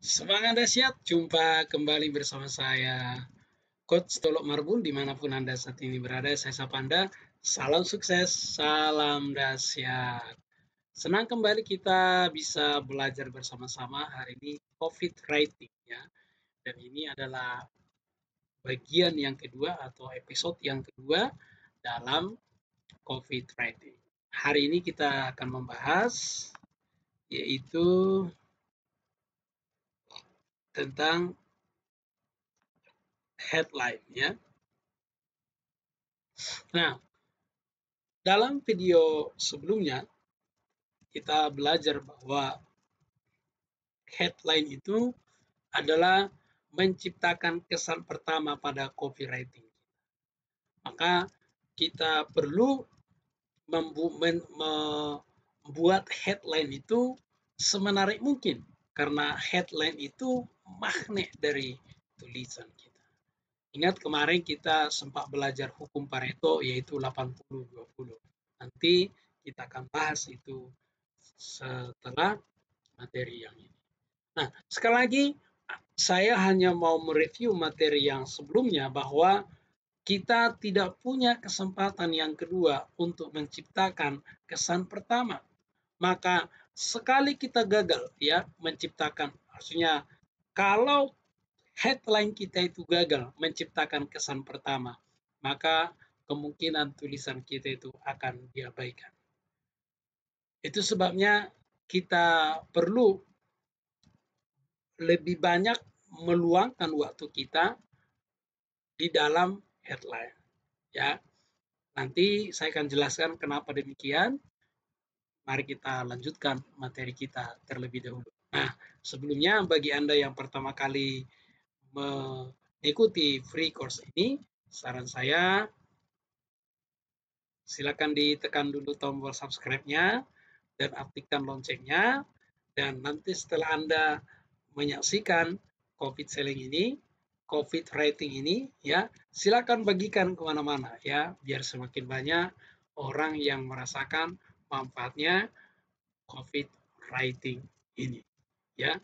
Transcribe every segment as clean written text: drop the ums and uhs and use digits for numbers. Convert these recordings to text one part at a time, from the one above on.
Semangat dahsyat, jumpa kembali bersama saya, Coach Tolok Marbun, dimanapun Anda saat ini berada. Saya sapa Anda, salam sukses, salam dahsyat. Senang kembali kita bisa belajar bersama-sama hari ini COVID writing ya. Dan ini adalah bagian yang kedua atau episode yang kedua dalam COVID writing. Hari ini kita akan membahas yaitu tentang headline ya. Nah, dalam video sebelumnya kita belajar bahwa headline itu adalah menciptakan kesan pertama pada copywriting. Maka kita perlu membuat headline itu semenarik mungkin karena headline itu magnet dari tulisan kita. Ingat kemarin kita sempat belajar hukum Pareto yaitu 80-20. Nanti kita akan bahas itu setelah materi yang ini. Nah, sekali lagi saya hanya mau mereview materi yang sebelumnya bahwa kita tidak punya kesempatan yang kedua untuk menciptakan kesan pertama. Maka sekali kita gagal ya menciptakan, maksudnya kalau headline kita itu gagal menciptakan kesan pertama, maka kemungkinan tulisan kita itu akan diabaikan. Itu sebabnya kita perlu lebih banyak meluangkan waktu kita di dalam headline. Ya, nanti saya akan jelaskan kenapa demikian. Mari kita lanjutkan materi kita terlebih dahulu. Nah, sebelumnya bagi Anda yang pertama kali mengikuti free course ini, saran saya silakan ditekan dulu tombol subscribe-nya dan aktifkan loncengnya. Dan nanti setelah Anda menyaksikan COVID selling ini, COVID writing ini, ya silakan bagikan kemana-mana ya, biar semakin banyak orang yang merasakan manfaatnya COVID writing ini. Ya,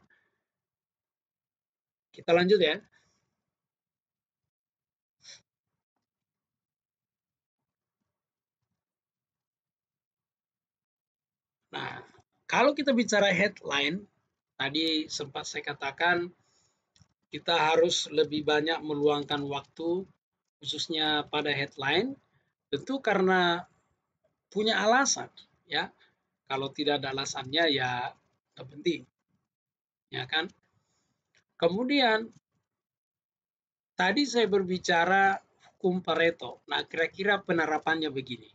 kita lanjut ya. Nah, kalau kita bicara headline, tadi sempat saya katakan kita harus lebih banyak meluangkan waktu khususnya pada headline, tentu karena punya alasan ya. Kalau tidak ada alasannya ya nggak penting, ya kan? Kemudian tadi saya berbicara hukum Pareto. Nah, kira-kira penerapannya begini.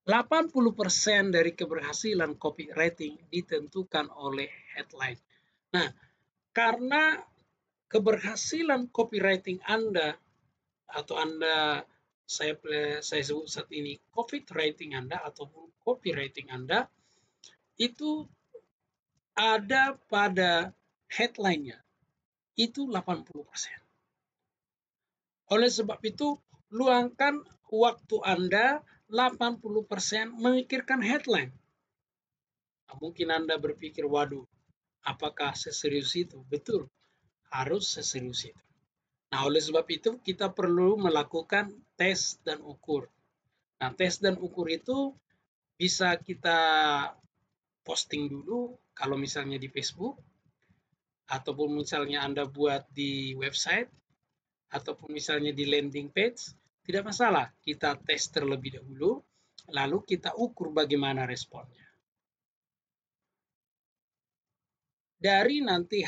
80% dari keberhasilan copywriting ditentukan oleh headline. Nah, karena keberhasilan copywriting Anda atau Anda saya sebut saat ini copywriting Anda ataupun copywriting Anda itu ada pada headline-nya itu 80%. Oleh sebab itu, luangkan waktu Anda 80% memikirkan headline. Nah, mungkin Anda berpikir, waduh, apakah seserius itu? Betul, harus seserius itu. Nah, oleh sebab itu kita perlu melakukan tes dan ukur. Nah, tes dan ukur itu bisa kita posting dulu kalau misalnya di Facebook, ataupun misalnya Anda buat di website, ataupun misalnya di landing page, tidak masalah. Kita tes terlebih dahulu, lalu kita ukur bagaimana responnya. Dari nanti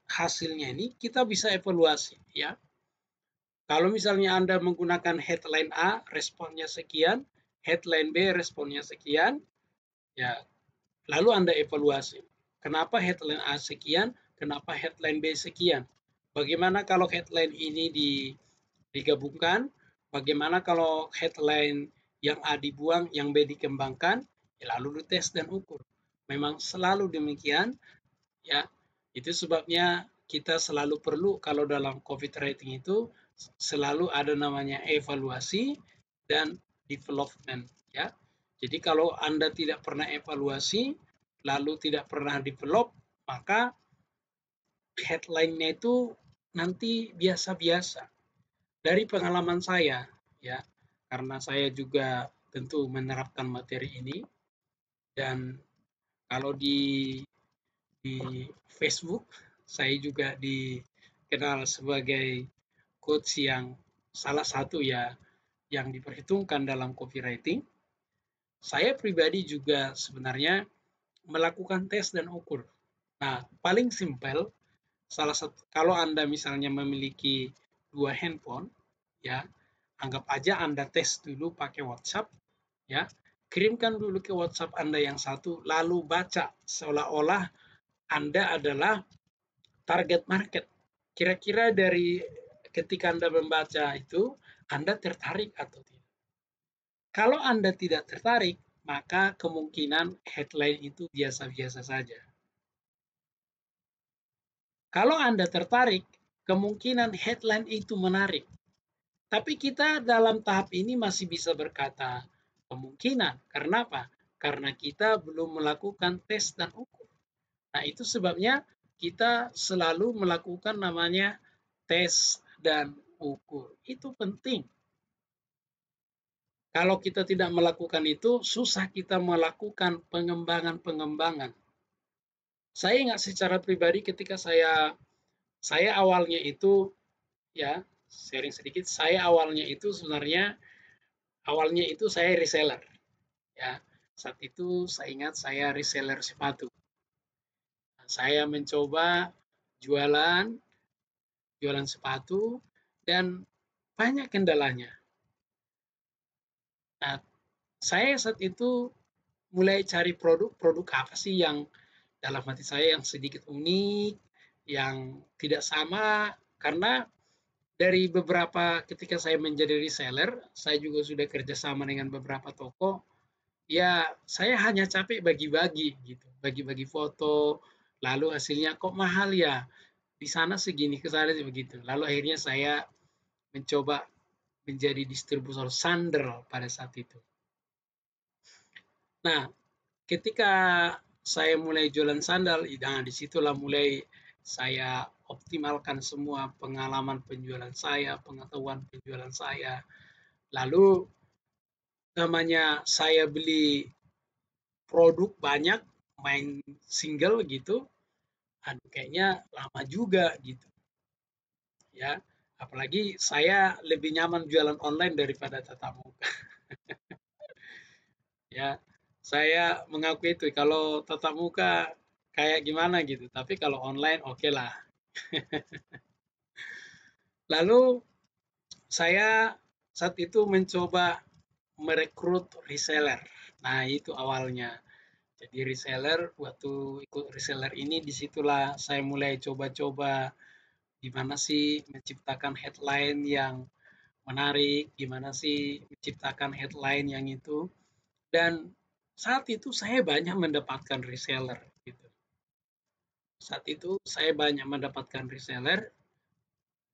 hasilnya ini kita bisa evaluasi ya. Kalau misalnya Anda menggunakan headline A, responnya sekian, headline B, responnya sekian, ya lalu Anda evaluasi. Kenapa headline A sekian, kenapa headline B sekian? Bagaimana kalau headline ini digabungkan? Bagaimana kalau headline yang A dibuang, yang B dikembangkan? Ya, lalu dites dan ukur. Memang selalu demikian, ya. Itu sebabnya kita selalu perlu kalau dalam COVID writing itu selalu ada namanya evaluasi dan development, ya. Jadi kalau Anda tidak pernah evaluasi, lalu tidak pernah develop, maka headline-nya itu nanti biasa-biasa. Dari pengalaman saya, ya, karena saya juga tentu menerapkan materi ini, dan kalau di Facebook, saya juga dikenal sebagai coach yang salah satu ya yang diperhitungkan dalam copywriting. Saya pribadi juga sebenarnya melakukan tes dan ukur. Nah, paling simpel, salah satu kalau Anda misalnya memiliki 2 handphone, ya, anggap aja Anda tes dulu pakai WhatsApp, ya. Kirimkan dulu ke WhatsApp Anda yang satu, lalu baca seolah-olah Anda adalah target market. Kira-kira dari ketika Anda membaca itu, Anda tertarik atau tidak? Kalau Anda tidak tertarik, maka kemungkinan headline itu biasa-biasa saja. Kalau Anda tertarik, kemungkinan headline itu menarik. Tapi kita dalam tahap ini masih bisa berkata kemungkinan. Karena apa? Karena kita belum melakukan tes dan ukur. Nah, itu sebabnya kita selalu melakukan namanya tes dan ukur. Itu penting. Kalau kita tidak melakukan itu, susah kita melakukan pengembangan-pengembangan. Saya ingat secara pribadi ketika saya awalnya itu, ya, sharing sedikit, saya awalnya itu sebenarnya awalnya itu saya reseller, ya. Saat itu saya ingat saya reseller sepatu. Saya mencoba jualan jualan sepatu dan banyak kendalanya. Nah, saya saat itu mulai cari produk apa sih yang dalam hati saya yang sedikit unik, yang tidak sama, karena dari beberapa ketika saya menjadi reseller, saya juga sudah kerjasama dengan beberapa toko, ya saya hanya capek bagi-bagi gitu, bagi-bagi foto, lalu hasilnya kok mahal ya, di sana segini, ke sana begitu. Lalu akhirnya saya mencoba menjadi distributor sandal pada saat itu. Nah, ketika saya mulai jualan sandal, nah disitulah mulai saya optimalkan semua pengalaman penjualan saya, pengetahuan penjualan saya. Lalu namanya saya beli produk banyak, main single gitu, aduh kayaknya lama juga gitu, ya. Apalagi saya lebih nyaman jualan online daripada tatap muka. Ya, saya mengakui itu kalau tatap muka kayak gimana gitu, tapi kalau online oke lah. Lalu saya saat itu mencoba merekrut reseller. Nah, itu awalnya. Jadi reseller, waktu ikut reseller ini disitulah saya mulai coba-coba gimana sih menciptakan headline yang menarik, gimana sih menciptakan headline yang itu. Dan saat itu saya banyak mendapatkan reseller gitu. Saat itu saya banyak mendapatkan reseller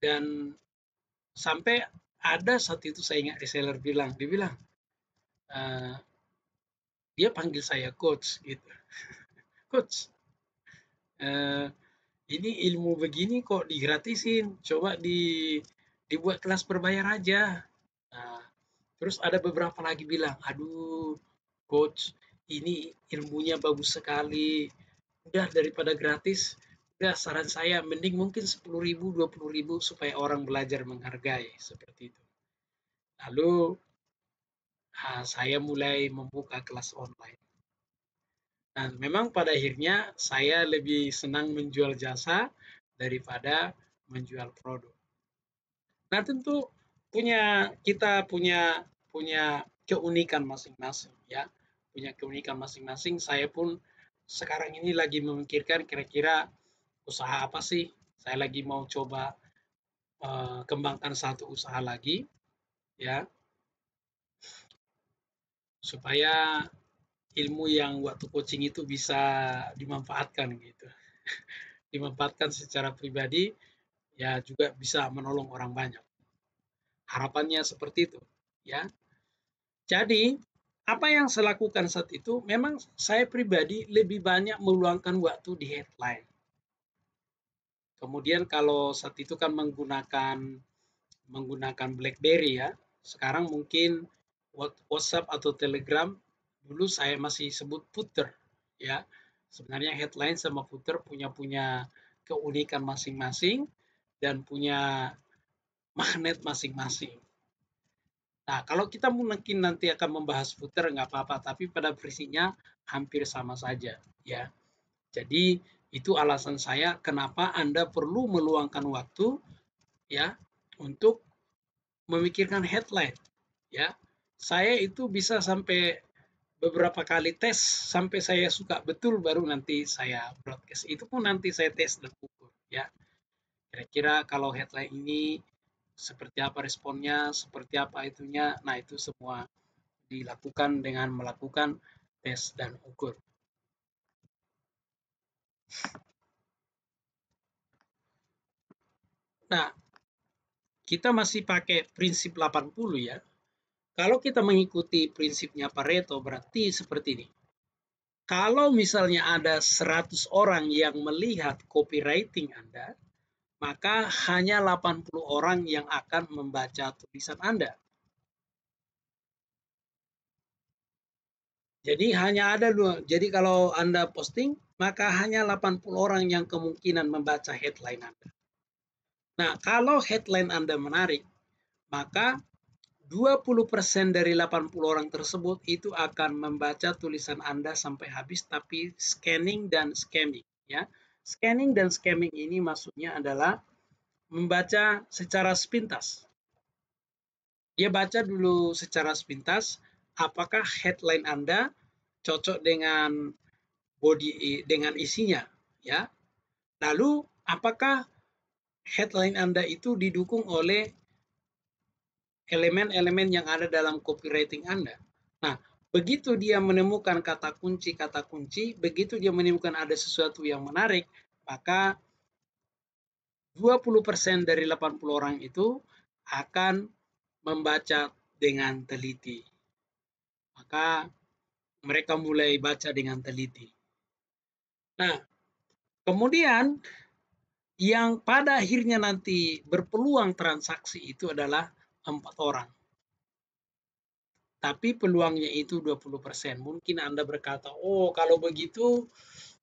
dan sampai ada saat itu saya ingat reseller bilang, dia bilang, uh, dia panggil saya coach gitu. Coach, uh, ini ilmu begini kok digratisin, coba dibuat kelas berbayar aja. Nah, terus ada beberapa lagi bilang, aduh coach, ini ilmunya bagus sekali, udah daripada gratis, udah saran saya mending mungkin 10.000, 20.000 supaya orang belajar menghargai, seperti itu. Lalu saya mulai membuka kelas online. Nah, memang pada akhirnya saya lebih senang menjual jasa daripada menjual produk. Nah, tentu kita punya punya keunikan masing-masing ya. Punya keunikan masing-masing. Saya pun sekarang ini lagi memikirkan kira-kira usaha apa sih? Saya lagi mau coba kembangkan satu usaha lagi ya, supaya ilmu yang waktu coaching itu bisa dimanfaatkan gitu. Dimanfaatkan secara pribadi ya juga bisa menolong orang banyak. Harapannya seperti itu ya. Jadi apa yang saya lakukan saat itu memang saya pribadi lebih banyak meluangkan waktu di headline. Kemudian kalau saat itu kan menggunakan BlackBerry ya. Sekarang mungkin WhatsApp atau Telegram, dulu saya masih sebut footer ya. Sebenarnya headline sama footer punya keunikan masing-masing dan punya magnet masing-masing. Nah, kalau kita mungkin nanti akan membahas footer nggak apa-apa, tapi pada prinsipnya hampir sama saja ya. Jadi itu alasan saya kenapa Anda perlu meluangkan waktu ya untuk memikirkan headline ya. Saya itu bisa sampai beberapa kali tes sampai saya suka betul baru nanti saya broadcast. Itu pun nanti saya tes dan ukur ya. Kira-kira kalau headline ini seperti apa responnya, seperti apa itunya. Nah, itu semua dilakukan dengan melakukan tes dan ukur. Nah, kita masih pakai prinsip 80 ya. Kalau kita mengikuti prinsipnya Pareto berarti seperti ini. Kalau misalnya ada 100 orang yang melihat copywriting Anda, maka hanya 80 orang yang akan membaca tulisan Anda. Jadi hanya ada dua. Jadi kalau Anda posting, maka hanya 80 orang yang kemungkinan membaca headline Anda. Nah, kalau headline Anda menarik, maka 20% dari 80 orang tersebut itu akan membaca tulisan Anda sampai habis, tapi scanning dan scamming ya. Scanning dan scamming ini maksudnya adalah membaca secara sepintas. Dia baca dulu secara sepintas apakah headline Anda cocok dengan isinya ya. Lalu apakah headline Anda itu didukung oleh elemen-elemen yang ada dalam copywriting Anda. Nah, begitu dia menemukan kata kunci, begitu dia menemukan ada sesuatu yang menarik, maka 20% dari 80 orang itu akan membaca dengan teliti. Maka mereka mulai baca dengan teliti. Nah, kemudian yang pada akhirnya nanti berpeluang transaksi itu adalah 4 orang. Tapi peluangnya itu 20%. Mungkin Anda berkata, oh kalau begitu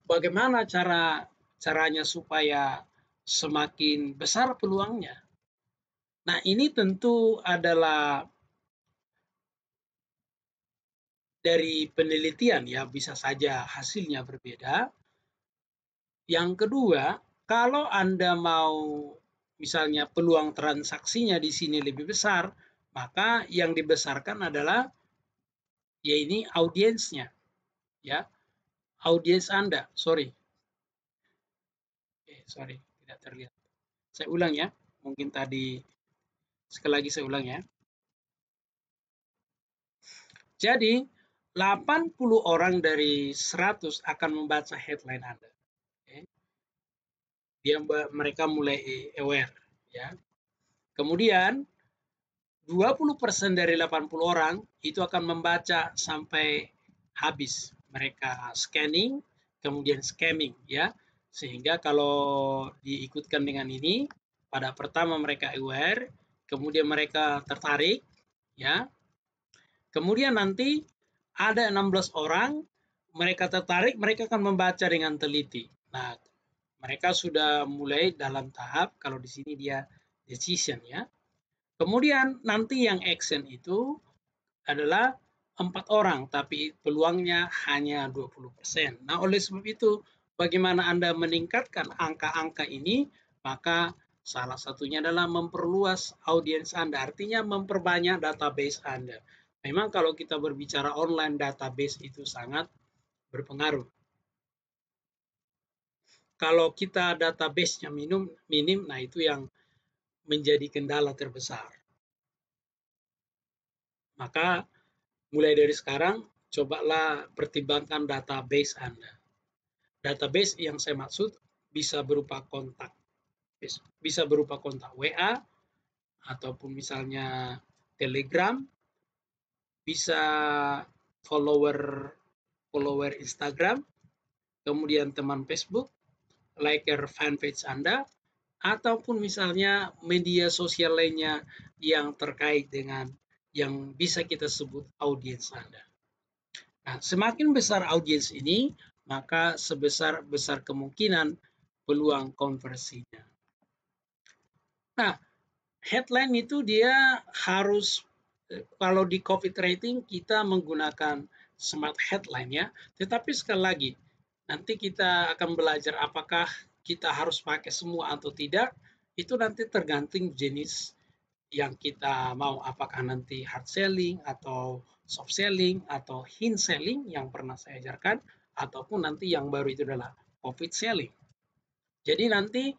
bagaimana caranya supaya semakin besar peluangnya? Nah, ini tentu adalah dari penelitian ya, bisa saja hasilnya berbeda. Yang kedua, kalau Anda mau misalnya peluang transaksinya di sini lebih besar, maka yang dibesarkan adalah ya ini audiensnya ya. Audiens Anda, sorry, tidak terlihat. Saya ulang ya, mungkin tadi sekali lagi saya ulang ya. Jadi 80 orang dari 100 akan membaca headline Anda. Okay. Mereka mulai aware ya. Kemudian 20% dari 80 orang itu akan membaca sampai habis. Mereka scanning, kemudian scamming ya. Sehingga kalau diikutkan dengan ini, pada pertama mereka aware, kemudian mereka tertarik ya. Kemudian nanti ada 16 orang, mereka tertarik, mereka akan membaca dengan teliti. Nah, mereka sudah mulai dalam tahap, kalau di sini dia decision ya. Kemudian nanti yang action itu adalah 4 orang, tapi peluangnya hanya 20%. Nah, oleh sebab itu, bagaimana Anda meningkatkan angka-angka ini? Maka salah satunya adalah memperluas audiens Anda, artinya memperbanyak database Anda. Memang kalau kita berbicara online, database itu sangat berpengaruh. Kalau kita database-nya minim, nah itu yang menjadi kendala terbesar. Maka mulai dari sekarang, cobalah pertimbangkan database Anda. Database yang saya maksud bisa berupa kontak. Bisa berupa kontak WA, ataupun misalnya Telegram, bisa follower Instagram, kemudian teman Facebook, liker fanpage Anda, ataupun misalnya media sosial lainnya yang terkait dengan yang bisa kita sebut audiens Anda. Nah, semakin besar audiens ini, maka sebesar-besar kemungkinan peluang konversinya. Nah, headline itu dia harus, kalau di COVID rating kita menggunakan smart headline ya, tetapi sekali lagi, nanti kita akan belajar apakah kita harus pakai semua atau tidak, itu nanti tergantung jenis yang kita mau, apakah nanti hard selling atau soft selling atau hint selling yang pernah saya ajarkan, ataupun nanti yang baru itu adalah profit selling. Jadi nanti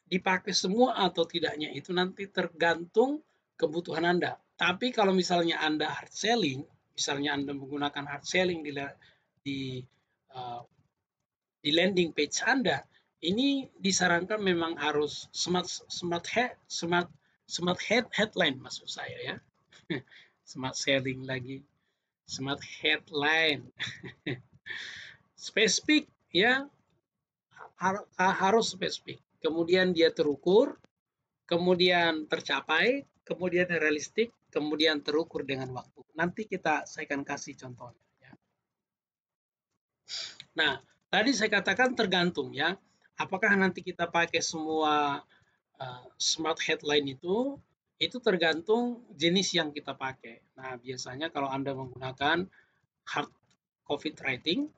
dipakai semua atau tidaknya itu nanti tergantung kebutuhan Anda. Tapi kalau misalnya Anda hard selling, misalnya Anda menggunakan hard selling di, uh, di landing page Anda, ini disarankan memang harus smart headline maksud saya ya. Smart selling lagi, smart headline. Spesifik ya, harus spesifik. Kemudian dia terukur, kemudian tercapai, kemudian realistik, kemudian terukur dengan waktu. Nanti saya akan kasih contohnya. Ya. Nah, tadi saya katakan tergantung ya. Apakah nanti kita pakai semua smart headline itu tergantung jenis yang kita pakai. Nah, biasanya kalau Anda menggunakan hard copywriting,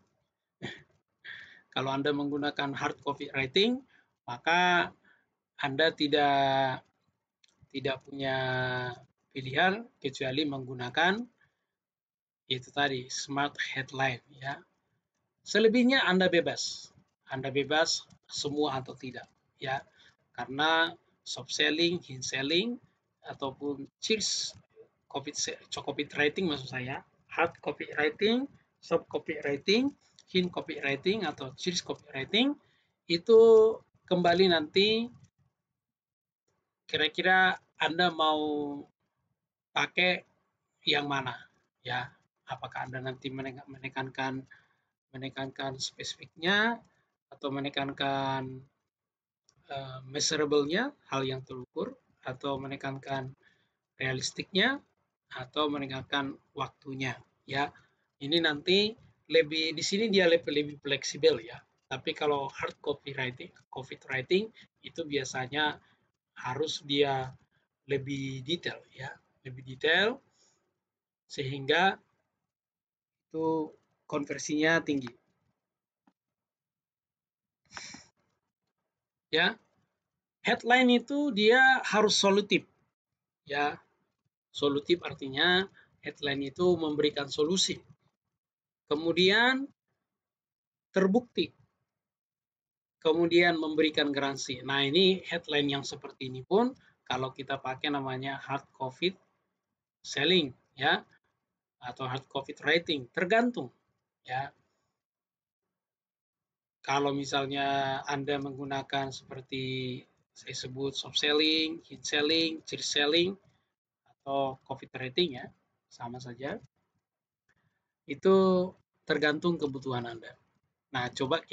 kalau Anda menggunakan hard copywriting, maka Anda tidak punya pilihan kecuali menggunakan itu tadi smart headline ya. Selebihnya Anda bebas. Anda bebas semua atau tidak ya. Karena soft selling, hint selling ataupun cheers copywriting maksud saya, hard copywriting, soft copywriting, hint copywriting atau cheers copywriting itu kembali nanti kira-kira Anda mau pakai yang mana ya, apakah Anda nanti menekankan spesifiknya atau menekankan measurable-nya, hal yang terukur, atau menekankan realistiknya, atau menekankan waktunya ya. Ini nanti di sini dia lebih fleksibel ya. Tapi kalau hard copywriting itu biasanya harus dia lebih detail ya, lebih detail sehingga itu konversinya tinggi. Ya. Headline itu dia harus solutif. Ya. Solutif artinya headline itu memberikan solusi. Kemudian terbukti. Kemudian memberikan garansi. Nah, ini headline yang seperti ini pun kalau kita pakai namanya hard copy selling ya atau hard copywriting, tergantung ya. Kalau misalnya Anda menggunakan seperti saya sebut soft selling, hint selling, cheers selling atau copywriting ya, sama saja. Itu tergantung kebutuhan Anda. Nah, coba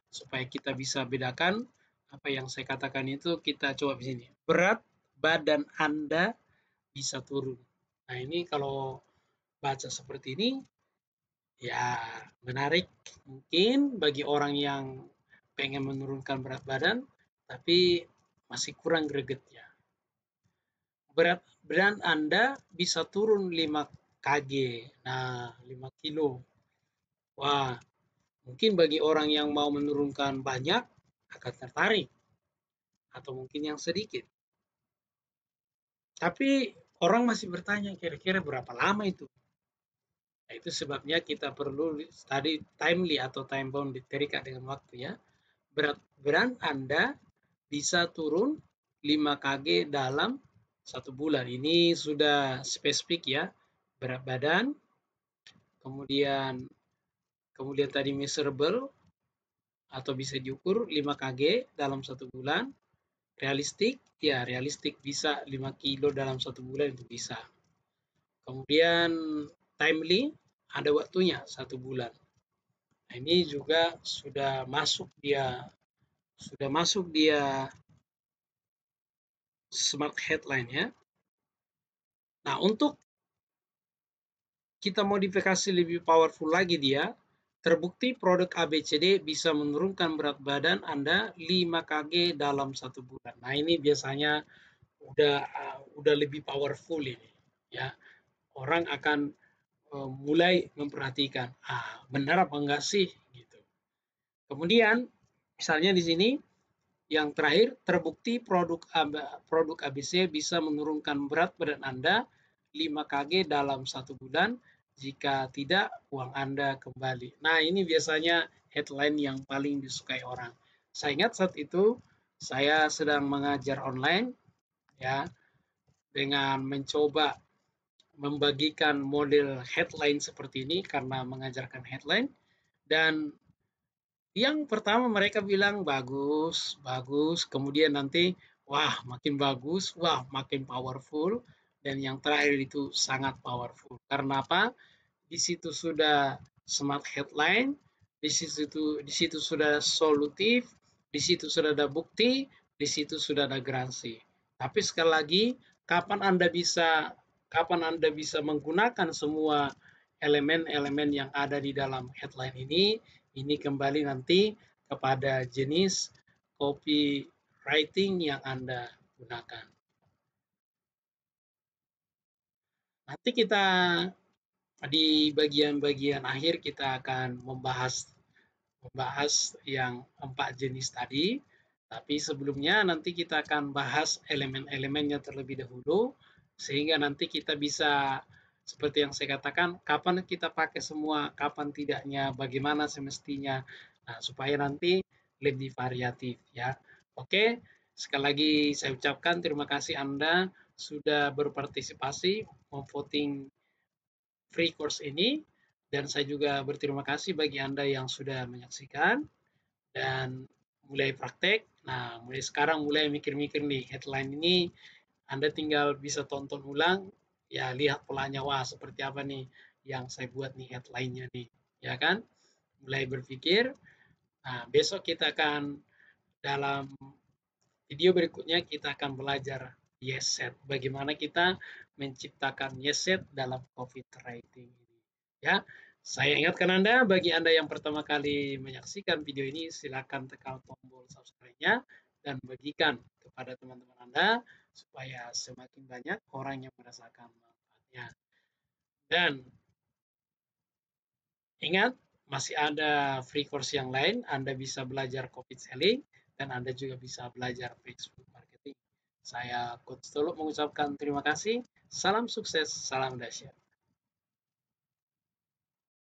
supaya kita bisa bedakan apa yang saya katakan itu, kita coba di sini. Berat badan Anda bisa turun. Nah, ini kalau baca seperti ini, ya menarik mungkin bagi orang yang pengen menurunkan berat badan, tapi masih kurang gregetnya. Berat badan Anda bisa turun 5 kg, nah 5 kilo. Wah, mungkin bagi orang yang mau menurunkan banyak akan tertarik, atau mungkin yang sedikit. Tapi orang masih bertanya kira-kira berapa lama itu. Nah, itu sebabnya kita perlu tadi timely atau time bound terikat dengan waktu ya. Berat badan Anda bisa turun 5 kg dalam 1 bulan. Ini sudah spesifik ya. Berat badan, kemudian tadi measurable atau bisa diukur 5 kg dalam 1 bulan. Realistik, ya realistik bisa 5 kilo dalam 1 bulan itu bisa. Kemudian timely, ada waktunya 1 bulan. Nah, ini juga sudah masuk dia Sudah masuk dia smart headline ya. Nah, untuk kita modifikasi lebih powerful lagi dia, terbukti produk ABCD bisa menurunkan berat badan Anda 5 kg dalam 1 bulan. Nah, ini biasanya udah lebih powerful ini ya. Orang akan mulai memperhatikan, benar apa enggak sih gitu. Kemudian misalnya di sini yang terakhir, terbukti produk ABC bisa menurunkan berat badan Anda 5 kg dalam 1 bulan. Jika tidak, uang Anda kembali. Nah, ini biasanya headline yang paling disukai orang. Saya ingat saat itu saya sedang mengajar online ya, dengan mencoba membagikan model headline seperti ini karena mengajarkan headline, dan yang pertama mereka bilang bagus, bagus, kemudian nanti wah makin bagus, wah makin powerful, dan yang terakhir itu sangat powerful. Karena apa? Di situ sudah smart headline, di situ sudah solutif, di situ sudah ada bukti, di situ sudah ada garansi. Tapi sekali lagi, kapan Anda bisa menggunakan semua elemen-elemen yang ada di dalam headline ini kembali nanti kepada jenis copywriting yang Anda gunakan. Nanti kita di bagian-bagian akhir kita akan membahas yang 4 jenis tadi. Tapi sebelumnya nanti kita akan bahas elemen-elemennya terlebih dahulu, sehingga nanti kita bisa seperti yang saya katakan, kapan kita pakai semua, kapan tidaknya, bagaimana semestinya. Nah, supaya nanti lebih variatif ya. Oke, sekali lagi saya ucapkan terima kasih Anda sudah berpartisipasi memvoting free course ini, dan saya juga berterima kasih bagi Anda yang sudah menyaksikan dan mulai praktek. Nah, mulai sekarang mulai mikir-mikir nih headline ini, Anda tinggal bisa tonton ulang, ya lihat polanya, wah seperti apa nih yang saya buat nih headline-nya nih, ya kan? Mulai berpikir. Nah, besok kita akan dalam video berikutnya kita akan belajar yes set. Bagaimana kita menciptakan yes set dalam copywriting ini. Ya, saya ingatkan Anda, bagi Anda yang pertama kali menyaksikan video ini, silakan tekan tombol subscribe-nya dan bagikan kepada teman-teman Anda supaya semakin banyak orang yang merasakan manfaatnya. Dan ingat, masih ada free course yang lain. Anda bisa belajar copy selling dan Anda juga bisa belajar Facebook marketing. Saya Coach Tolok mengucapkan terima kasih. Salam sukses, salam dahsyat.